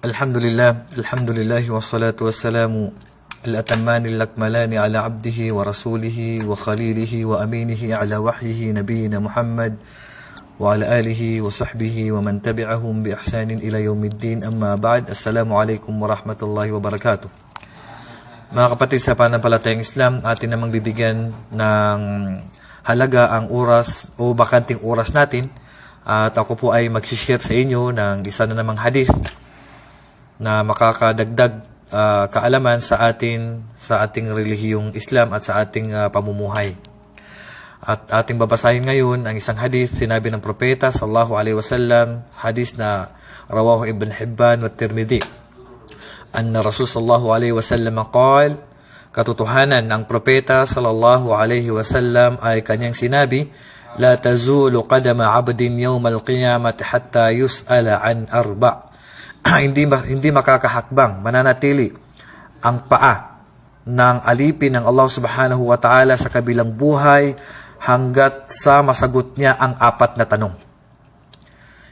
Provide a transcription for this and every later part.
Alhamdulillah wassalatu wassalamu al-atamman al-akmalani ala abdihi wa rasulihi wa khalilihi wa aminihi ala wahyihi nabiyina Muhammad wa ala alihi wa sahbihi wa man tabi'ahum bi ihsanin ila yaumiddin, amma ba'd. Assalamu alaikum wa rahmatullahi wa barakatuh. Mga kapatid sa pananampalatayang Islam, atin namang bibigyan ng halaga ang oras o bakanting oras natin, at ako po ay magsishare sa inyo ng isa na namang hadith na makakadagdag kaalaman sa ating relihiyong Islam at sa ating pamumuhay. At ating babasahin ngayon ang isang hadith sinabi ng propeta sallallahu alaihi wasallam, hadith na rawahu Ibn Hibban wa Tirmidhi. Anna Rasul sallallahu alaihi wasallam qala, katotohanan ng propeta sallallahu alaihi wasallam ay kanyang sinabi, la tazulu qadama 'abdin yawmal qiyamati hatta yus'ala an arba'. Hindi makakahakbang, mananatili ang paa ng alipin ng Allah subhanahu wa ta'ala sa kabilang buhay hanggat sa masagot niya ang 4 na tanong.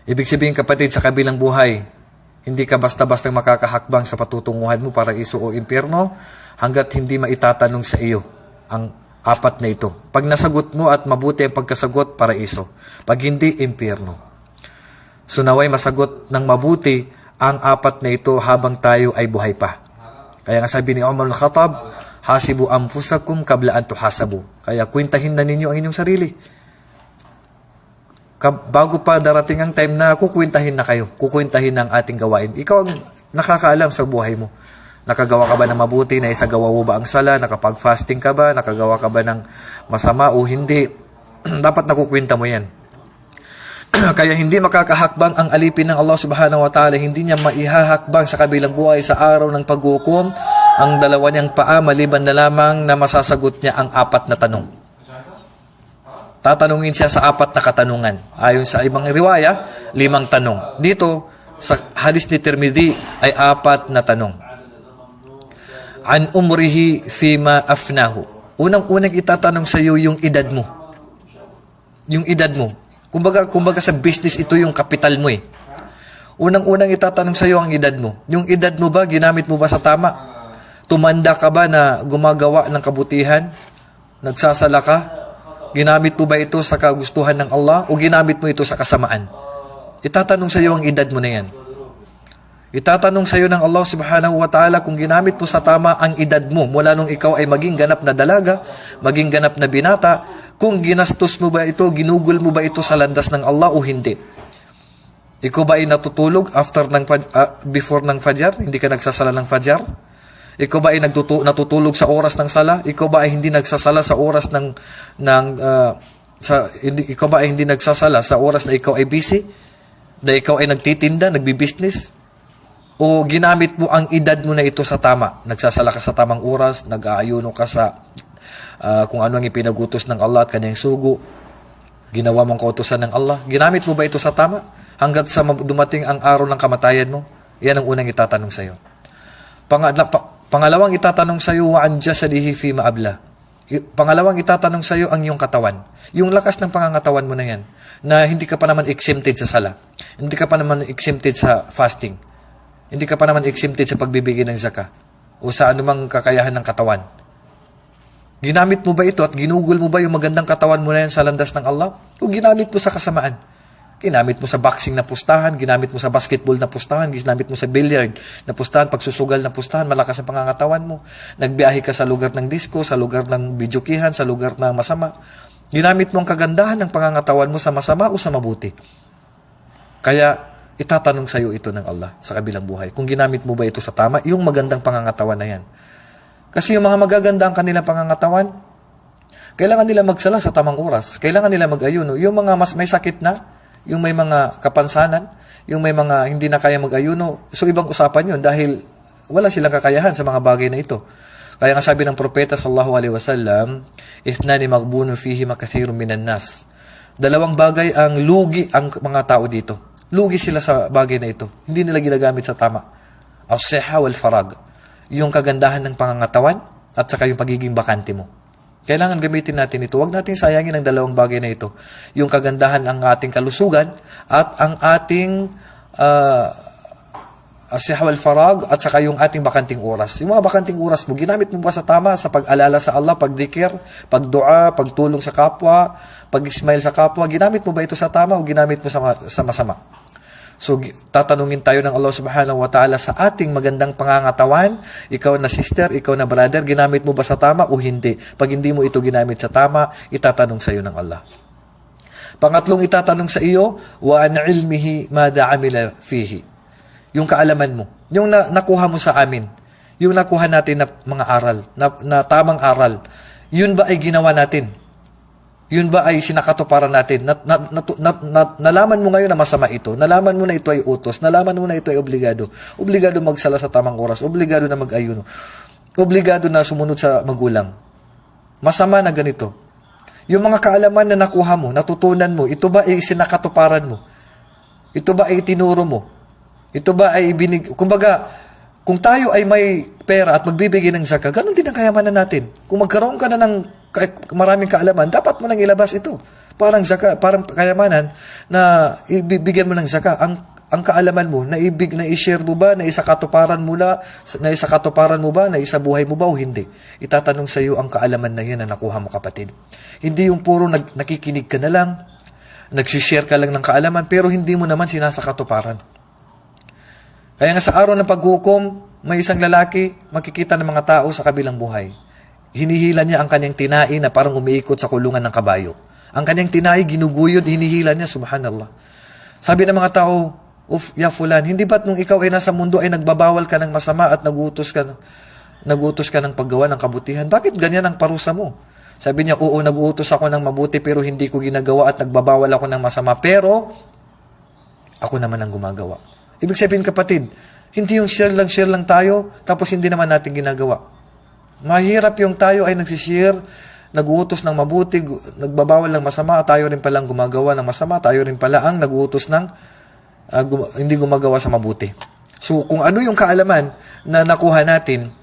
Ibig sabihin, kapatid, sa kabilang buhay, hindi ka basta-basta makakahakbang sa patutunguhan mo para iso o impyerno hanggat hindi maitatanong sa iyo ang 4 na ito. Pag nasagot mo at mabuti ang pagkasagot, para iso. Pag hindi, impyerno. So naway masagot ng mabuti ang 4 na ito habang tayo ay buhay pa. Kaya nga sabi ni Umar al-Khattab, hasibu anfusakum qabla an tuhasabu. Kaya kwentahin na ninyo ang inyong sarili. Bago pa darating ang time na kukwentahin na kayo, kukwentahin ng ating gawain. Ikaw ang nakakaalam sa buhay mo. Nakagawa ka ba ng mabuti, na isagawa mo ba ang sala, nakapag-fasting ka ba, nakagawa ka ba ng masama o hindi. Dapat nakukwenta mo yan. Kaya hindi makakahakbang ang alipin ng Allah subhanahu wa ta'ala, hindi niya maihahakbang sa kabilang buhay sa araw ng paghukom ang dalawa niyang paa maliban na lamang na masasagot niya ang 4 na tanong. Tatanungin siya sa 4 na katanungan. Ayon sa ibang riwaya, 5 tanong. Dito, sa hadis ni Tirmidhi ay 4 na tanong. An umrihi fima afnahu. Unang-unang itatanong sa iyo yung edad mo. Yung edad mo. Kumbaga sa business, ito yung kapital mo eh. Unang-unang itatanong sa iyo ang edad mo. Yung edad mo ba, ginamit mo ba sa tama? Tumanda ka ba na gumagawa ng kabutihan? Nagsasala ka? Ginamit mo ba ito sa kagustuhan ng Allah o ginamit mo ito sa kasamaan? Itatanong sa iyo ang edad mo na yan. Itatanong sa iyo ng Allah subhanahu wa ta'ala kung ginamit mo sa tama ang edad mo mula nung ikaw ay maging ganap na dalaga, maging ganap na binata, kung ginastos mo ba ito, ginugol mo ba ito sa landas ng Allah o hindi. Ikaw ba ay natutulog before ng Fajr? Hindi ka nagsasala ng Fajr? Ikaw ba ay natutulog sa oras ng sala? Ikaw ba ay hindi nagsasala sa oras ikaw ba ay hindi nagsasala sa oras na ikaw ay busy? Na ikaw ay nagtitinda, nagbi-business? O ginamit mo ang edad mo na ito sa tama? Nagsasala ka sa tamang oras, nag-aayuno ka sa kung ano ang ipinagutos ng Allah at kanyang sugo, ginawa mong kautusan ng Allah. Ginamit mo ba ito sa tama? Hanggat sa dumating ang araw ng kamatayan mo? Yan ang unang itatanong sa iyo. Pangalawang itatanong sa iyo, wa an jasadihi fi ma'abla. Pangalawang itatanong sa iyo ang iyong katawan. Yung lakas ng pangangatawan mo na yan, na hindi ka pa naman exempted sa sala. Hindi ka pa naman exempted sa fasting. Hindi ka pa naman exempted sa pagbibigay ng zakah o sa anumang kakayahan ng katawan. Ginamit mo ba ito at ginugol mo ba yung magandang katawan mo na yan sa landas ng Allah? O ginamit mo sa kasamaan? Ginamit mo sa boxing na pustahan, ginamit mo sa basketball na pustahan, ginamit mo sa billiard na pustahan, pagsusugal na pustahan, malakas ang pangangatawan mo. Nagbiyahe ka sa lugar ng disco, sa lugar ng bidyukihan, sa lugar na masama. Ginamit mo ang kagandahan ng pangangatawan mo sa masama o sa mabuti. Kaya itatanong sa iyo ito ng Allah sa kabilang buhay. Kung ginamit mo ba ito sa tama, yung magandang pangangatawan na yan. Kasi yung mga magaganda ang kanilang pangangatawan, kailangan nila magsala sa tamang oras. Kailangan nila mag-ayuno. Yung mga mas may sakit na, yung may mga kapansanan, yung may mga hindi na kaya mag-ayuno, so ibang usapan yun dahil wala silang kakayahan sa mga bagay na ito. Kaya nga sabi ng propeta sallallahu alaihi wasallam, ithnani maghbunun fihi makathirun minan nas. 2 bagay ang lugi ang mga tao dito. Lugi sila sa bagay na ito. Hindi nila ginagamit sa tama. As-siha wal farag. Yung kagandahan ng pangangatawan at saka yung pagiging bakante mo. Kailangan gamitin natin ito. Huwag natin sayangin ang 2 bagay na ito. Yung kagandahan ng ating kalusugan at ang ating as-sihwa wal farag, at saka yung ating bakanting oras. Yung mga bakanting oras mo, ginamit mo ba sa tama sa pag-alala sa Allah, pagdikir, pagdua, pagtulong sa kapwa, pag-smile sa kapwa? Ginamit mo ba ito sa tama o ginamit mo sa masama? So, tatanungin tayo ng Allah subhanahu wa ta'ala sa ating magandang pangangatawan. Ikaw na sister, ikaw na brother, ginamit mo ba sa tama o hindi? Pag hindi mo ito ginamit sa tama, itatanong sa iyo ng Allah. Pangatlong itatanong sa iyo, wa an ilmihi mada amila fihi. Yung kaalaman mo, yung nakuha mo sa amin, yung nakuha natin na mga aral, na tamang aral, yun ba ay ginawa natin? Yun ba ay sinakatuparan natin? Nalaman mo ngayon na masama ito, nalaman mo na ito ay utos, nalaman mo na ito ay obligado magsala sa tamang oras, obligado na mag-ayuno, obligado na sumunod sa magulang. Masama na ganito. Yung mga kaalaman na nakuha mo, natutunan mo, ito ba ay sinakatuparan mo? Ito ba ay tinuro mo? Ito ba ay kumbaga, kung tayo ay may pera at magbibigay ng zakah, ganun din ang kayamanan natin. Kung magkaroon ka na ng maraming kaalaman, dapat mo nang ilabas ito. Parang zakah, parang kayamanan na ibigyan mo ng zakah. Ang kaalaman mo, na i-share mo ba, na isakatuparan mo ba, na isabuhay mo ba o hindi? Itatanong sa iyo ang kaalaman na yan na nakuha mo, kapatid. Hindi yung puro nakikinig ka na lang, nagsishare ka lang ng kaalaman, pero hindi mo naman sinasakatuparan. Kaya nga sa araw ng paghukom, may isang lalaki, makikita ng mga tao sa kabilang buhay. Hinihila niya ang kanyang tinai na parang umiikot sa kulungan ng kabayo. Ang kanyang tinai, ginuguyod, hinihila niya, subhanallah. Sabi ng mga tao, ya fulan, hindi ba't nung ikaw ay nasa mundo ay nagbabawal ka ng masama at nagutos ka ng paggawa ng kabutihan? Bakit ganyan ang parusa mo? Sabi niya, oo, naguutos ako ng mabuti pero hindi ko ginagawa at nagbabawal ako ng masama. Pero, ako naman ang gumagawa. Ibig sabihin, kapatid, hindi yung share lang tayo, tapos hindi naman natin ginagawa. Mahirap yung tayo ay nagsishare, nag-uutos ng mabuti, nagbabawal ng masama, tayo rin palang gumagawa ng masama, tayo rin pala ang nag-uutos ng hindi gumagawa sa mabuti. So, kung ano yung kaalaman na nakuha natin,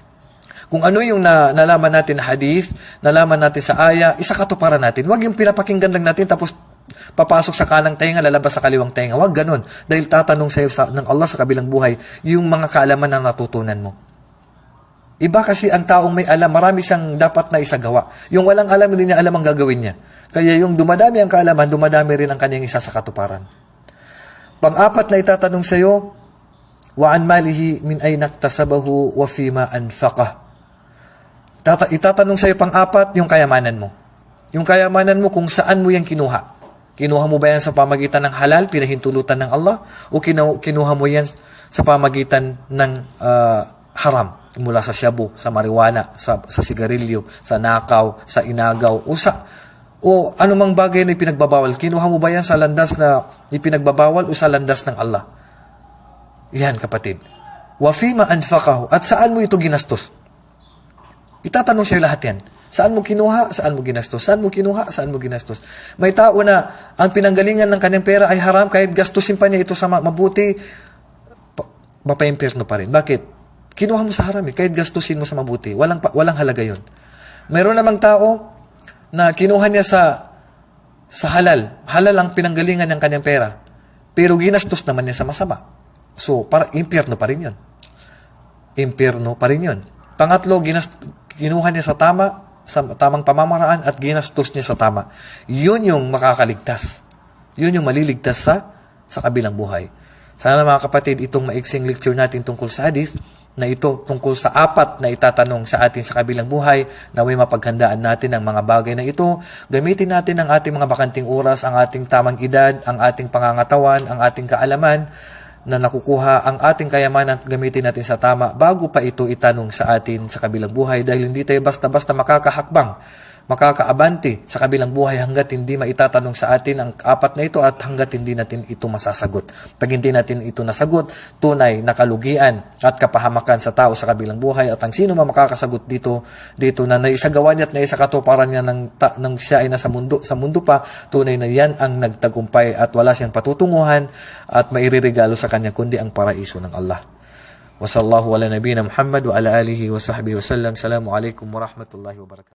kung ano yung nalaman natin na hadith, nalaman natin sa aya, isakatuparan natin. Huwag yung pinapakinggan lang natin, tapos papasok sa kanang tenga, lalabas sa kaliwang tenga. Huwag ganun. Dahil tatanong sa iyo ng Allah sa kabilang buhay, yung mga kaalaman na natutunan mo. Iba kasi ang taong may alam, marami siyang dapat na isagawa. Yung walang alam, hindi niya alam ang gagawin niya. Kaya yung dumadami ang kaalaman, dumadami rin ang kanyang isa sa katuparan. Pang-apat na itatanong sa iyo, wa an malihi min ayna iktasabahu wa fima anfaqah. Itatanong sa iyo pang-apat, yung kayamanan mo. Yung kayamanan mo, kung saan mo yan kinuha. Kinuha mo ba yan sa pamagitan ng halal, pinahintulutan ng Allah? O kinuha mo yan sa pamagitan ng haram? Mula sa shabu, sa marijuana, sa sigarilyo, sa nakaw, sa inagaw, o anumang bagay na ipinagbabawal. Kinuha mo ba yan sa landas na ipinagbabawal o sa landas ng Allah? Yan, kapatid. Wa fima anfaqahu. At saan mo ito ginastos? Itatanong sa'yo lahat yan. Saan mo kinuha? Saan mo ginastos? Saan mo kinuha? Saan mo ginastos? May tao na ang pinanggalingan ng kanyang pera ay haram, kahit gastusin pa niya ito sa mabuti, mapaimpyerno pa rin. Bakit? Kinuha mo sa haram kahit gastusin mo sa mabuti. Walang halaga yun. Mayroon namang tao na kinuha niya sa halal. Halal ang pinanggalingan ng kanyang pera. Pero ginastos naman niya sa masama. So, impyerno pa rin yun. Impyerno pa rin yun. Pangatlo, kinuha niya sa tamang pamamaraan at ginastos niya sa tama. Yun yung makakaligtas. Yun yung maliligtas sa kabilang buhay. Sana mga kapatid, itong maiksing lecture natin tungkol sa hadith, na ito tungkol sa apat na itatanong sa atin sa kabilang buhay, na may mapaghandaan natin ang mga bagay na ito. Gamitin natin ang ating mga bakanting oras, ang ating tamang edad, ang ating pangangatawan, ang ating kaalaman na nakukuha, ang ating kayamanan at gamitin natin sa tama bago pa ito itanong sa atin sa kabilang buhay, dahil hindi tayo basta-basta makakahakbang, makakaabante sa kabilang buhay hanggat hindi maitatanong sa atin ang apat na ito at hanggat hindi natin ito masasagot. Pag hindi natin ito nasagot, tunay na kalugian at kapahamakan sa tao sa kabilang buhay, at ang sino man makakasagot dito na naisagawa niya at naisakatuparan niya ng siya ay nasa mundo pa, tunay na yan ang nagtagumpay at wala siyang patutunguhan at mairirigalo sa kanya kundi ang paraiso ng Allah. Wa sallallahu ala nabiyina Muhammad wa ala alihi wa sahbihi wa sallam. Assalamu alaikum wa rahmatullahi wa barakatuh.